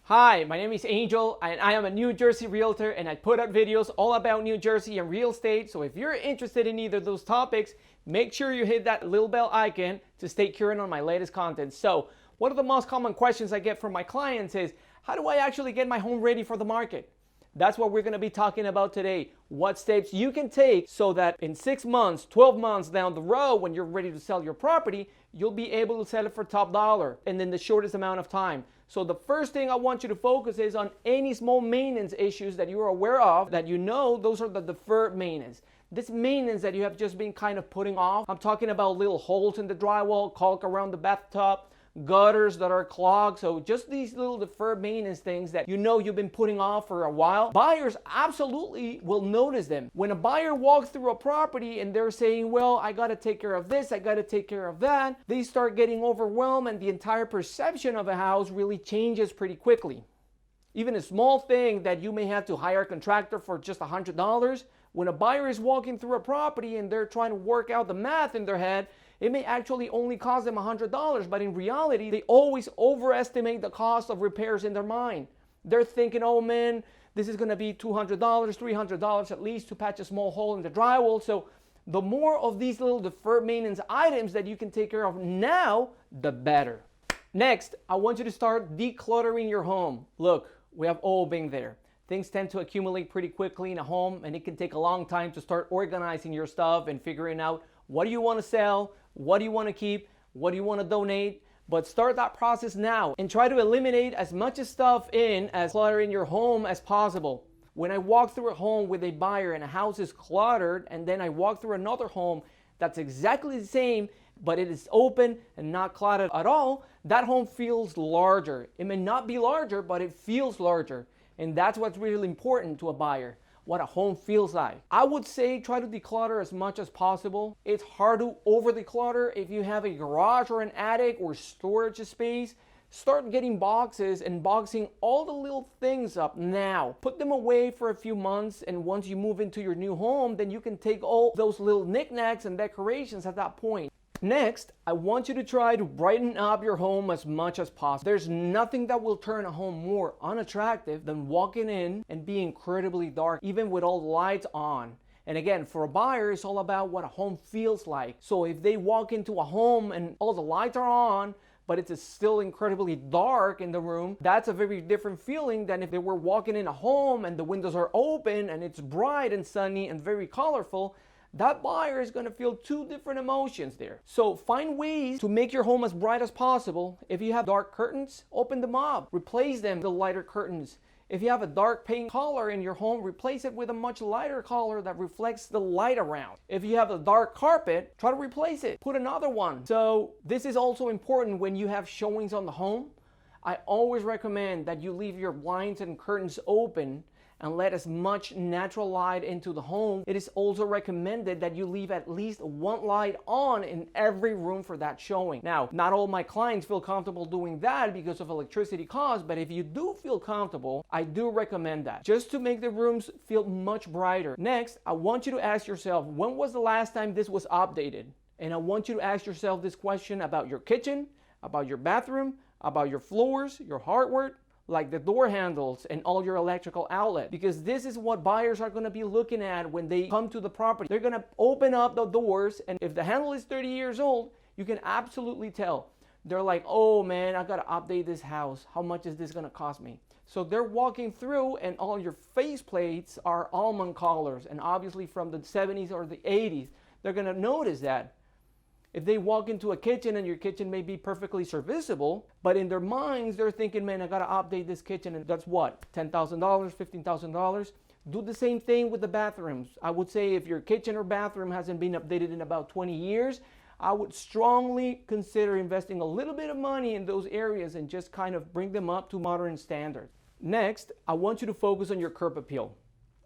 Hi, my name is Angel and I am a New Jersey Realtor and I put out videos all about New Jersey and real estate. So if you're interested in either of those topics, make sure you hit that little bell icon to stay current on my latest content. So one of the most common questions I get from my clients is, how do I actually get my home ready for the market? That's what we're going to be talking about today. What steps you can take so that in 6 months, 12 months down the road, when you're ready to sell your property, you'll be able to sell it for top dollar and in the shortest amount of time. So the first thing I want you to focus is on any small maintenance issues that you're aware of, that you know those are the deferred maintenance. This maintenance that you have just been kind of putting off. I'm talking about little holes in the drywall, caulk around the bathtub, gutters that are clogged. So just these little deferred maintenance things that you know you've been putting off for a while. Buyers absolutely will notice them. When a buyer walks through a property and they're saying, well, I got to take care of this, I got to take care of that, they start getting overwhelmed and the entire perception of a house really changes pretty quickly. Even a small thing that you may have to hire a contractor for just $100, when a buyer is walking through a property and they're trying to work out the math in their head, it may actually only cost them $100, but in reality, they always overestimate the cost of repairs in their mind. They're thinking, oh man, this is gonna be $200, $300 at least to patch a small hole in the drywall. So the more of these little deferred maintenance items that you can take care of now, the better. Next, I want you to start decluttering your home. Look, we have all been there. Things tend to accumulate pretty quickly in a home, and it can take a long time to start organizing your stuff and figuring out what do you want to sell, what do you want to keep, what do you want to donate. But start that process now and try to eliminate as much stuff as clutter in your home as possible. When I walk through a home with a buyer and a house is cluttered, and then I walk through another home that's exactly the same, but it is open and not cluttered at all, that home feels larger. It may not be larger, but it feels larger. And that's what's really important to a buyer, what a home feels like. I would say try to declutter as much as possible. It's hard to over declutter if you have a garage or an attic or storage space. Start getting boxes and boxing all the little things up now. Put them away for a few months, and once you move into your new home, then you can take all those little knickknacks and decorations at that point. Next, I want you to try to brighten up your home as much as possible. There's nothing that will turn a home more unattractive than walking in and being incredibly dark, even with all the lights on. And again, for a buyer, it's all about what a home feels like. So if they walk into a home and all the lights are on, but it's still incredibly dark in the room, that's a very different feeling than if they were walking in a home and the windows are open and it's bright and sunny and very colorful. That buyer is going to feel two different emotions there. So find ways to make your home as bright as possible. If you have dark curtains, open them up. Replace them with lighter curtains. If you have a dark paint color in your home, replace it with a much lighter color that reflects the light around. If you have a dark carpet, try to replace it. Put another one. So this is also important when you have showings on the home. I always recommend that you leave your blinds and curtains open and let as much natural light into the home. It is also recommended that you leave at least one light on in every room for that showing. Now, not all my clients feel comfortable doing that because of electricity costs, but if you do feel comfortable, I do recommend that, just to make the rooms feel much brighter. Next, I want you to ask yourself, when was the last time this was updated? And I want you to ask yourself this question about your kitchen, about your bathroom, about your floors, your hardware, like the door handles and all your electrical outlet, because this is what buyers are going to be looking at when they come to the property. They're going to open up the doors, and if the handle is 30 years old, you can absolutely tell. They're like, oh man, I got to update this house. How much is this going to cost me? So they're walking through and all your face plates are almond colors, and obviously from the 70s or the 80s. They're going to notice that. If they walk into a kitchen and your kitchen may be perfectly serviceable, but in their minds, they're thinking, man, I got to update this kitchen. And that's what, $10,000, $15,000? Do the same thing with the bathrooms. I would say if your kitchen or bathroom hasn't been updated in about 20 years, I would strongly consider investing a little bit of money in those areas and just kind of bring them up to modern standards. Next, I want you to focus on your curb appeal.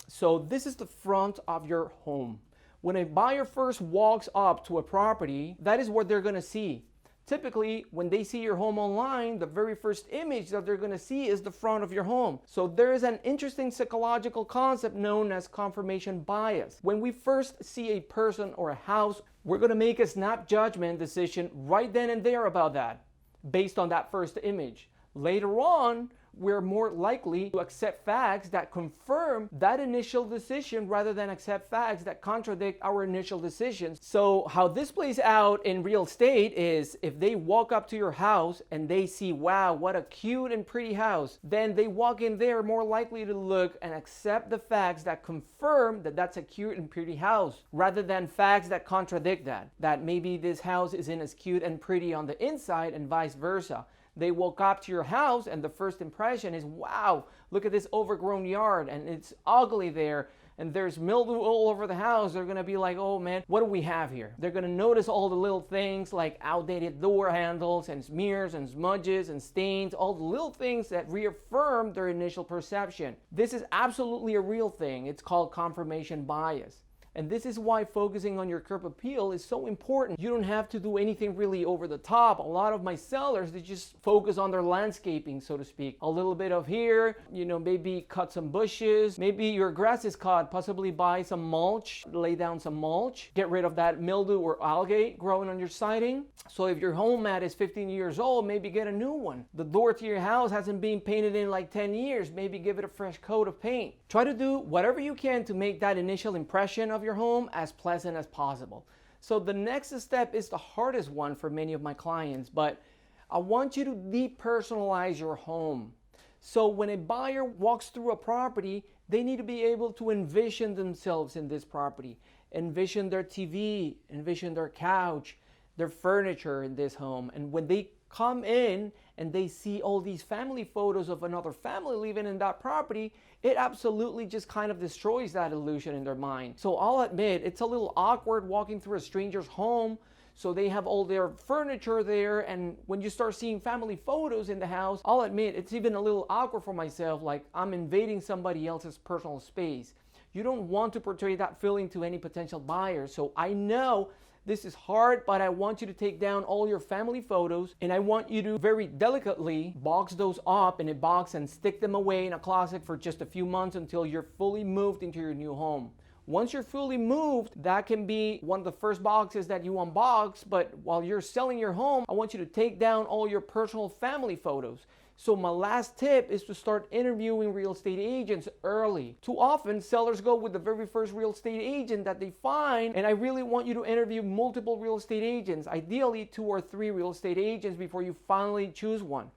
So this is the front of your home. When a buyer first walks up to a property, that is what they're going to see. Typically, when they see your home online, the very first image that they're going to see is the front of your home. So there is an interesting psychological concept known as confirmation bias. When we first see a person or a house, we're going to make a snap judgment decision right then and there about that, based on that first image. Later on, we're more likely to accept facts that confirm that initial decision rather than accept facts that contradict our initial decisions. So how this plays out in real estate is if they walk up to your house and they see, wow, what a cute and pretty house, then they walk in there more likely to look and accept the facts that confirm that that's a cute and pretty house rather than facts that contradict that maybe this house isn't as cute and pretty on the inside and vice versa. They walk up to your house and the first impression is, wow, look at this overgrown yard and it's ugly there and there's mildew all over the house. They're gonna be like, oh man, what do we have here? They're gonna notice all the little things like outdated door handles and smears and smudges and stains, all the little things that reaffirm their initial perception. This is absolutely a real thing. It's called confirmation bias. And this is why focusing on your curb appeal is so important. You don't have to do anything really over the top. A lot of my sellers, they just focus on their landscaping, so to speak. A little bit of here, maybe cut some bushes. Maybe your grass is cut, possibly buy some mulch, lay down some mulch. Get rid of that mildew or algae growing on your siding. So if your home mat is 15 years old, maybe get a new one. The door to your house hasn't been painted in like 10 years. Maybe give it a fresh coat of paint. Try to do whatever you can to make that initial impression of your home as pleasant as possible. So the next step is the hardest one for many of my clients, but I want you to depersonalize your home. So when a buyer walks through a property, they need to be able to envision themselves in this property, envision their TV, envision their couch, their furniture in this home. And when they come in and they see all these family photos of another family living in that property, it absolutely just kind of destroys that illusion in their mind. So I'll admit, it's a little awkward walking through a stranger's home. So they have all their furniture there, and when you start seeing family photos in the house, I'll admit it's even a little awkward for myself, like I'm invading somebody else's personal space. You don't want to portray that feeling to any potential buyers. So I know this is hard, but I want you to take down all your family photos and I want you to very delicately box those up in a box and stick them away in a closet for just a few months until you're fully moved into your new home. Once you're fully moved, that can be one of the first boxes that you unbox, but while you're selling your home, I want you to take down all your personal family photos. So my last tip is to start interviewing real estate agents early. Too often, sellers go with the very first real estate agent that they find, and I really want you to interview multiple real estate agents, ideally 2 or 3 real estate agents before you finally choose one.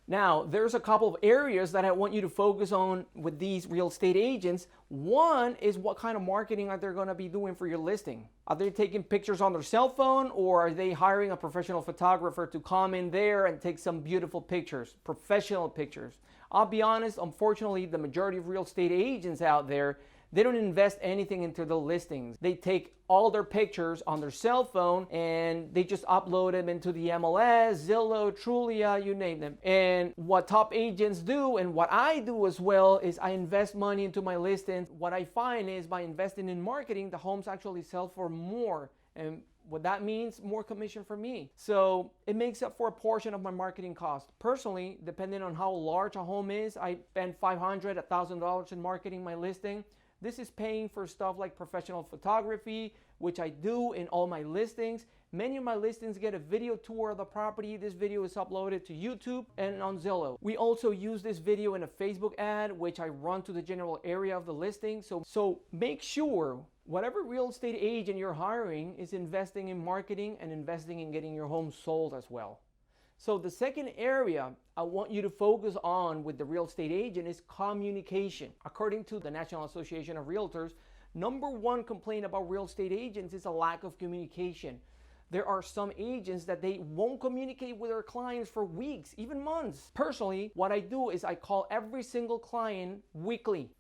Now, there's a couple of areas that I want you to focus on with these real estate agents. One is what kind of marketing are they going to be doing for your listing? Are they taking pictures on their cell phone, or are they hiring a professional photographer to come in there and take some beautiful pictures, professional pictures? I'll be honest, unfortunately, the majority of real estate agents out there, they don't invest anything into the listings. They take all their pictures on their cell phone and they just upload them into the MLS, Zillow, Trulia, you name them. And what top agents do, and what I do as well, is I invest money into my listings. What I find is by investing in marketing, the homes actually sell for more. And what that means, more commission for me. So it makes up for a portion of my marketing cost. Personally, depending on how large a home is, I spend $500, $1,000 in marketing my listing. This is paying for stuff like professional photography, which I do in all my listings. Many of my listings get a video tour of the property. This video is uploaded to YouTube and on Zillow. We also use this video in a Facebook ad, which I run to the general area of the listing. So make sure whatever real estate agent you're hiring is investing in marketing and investing in getting your home sold as well. So the second area I want you to focus on with the real estate agent is communication. According to the National Association of Realtors, number 1 complaint about real estate agents is a lack of communication. There are some agents that they won't communicate with their clients for weeks, even months. Personally, what I do is I call every single client weekly.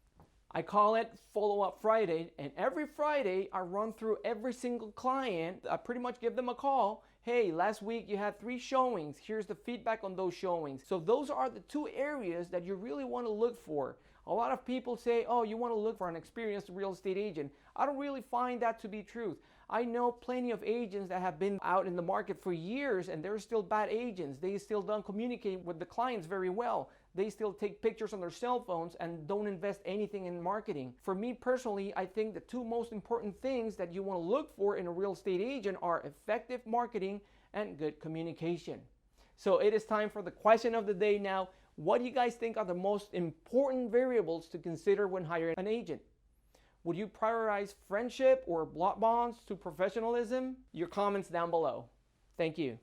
I call it Follow-Up Friday, and every Friday I run through every single client. I pretty much give them a call. Hey, last week you had 3 showings. Here's the feedback on those showings. So those are the 2 areas that you really want to look for. A lot of people say, oh, you want to look for an experienced real estate agent. I don't really find that to be true. I know plenty of agents that have been out in the market for years and they're still bad agents. They still don't communicate with the clients very well. They still take pictures on their cell phones and don't invest anything in marketing. For me personally, I think the 2 most important things that you want to look for in a real estate agent are effective marketing and good communication. So it is time for the question of the day now. What do you guys think are the most important variables to consider when hiring an agent? Would you prioritize friendship or blood bonds to professionalism? Your comments down below. Thank you.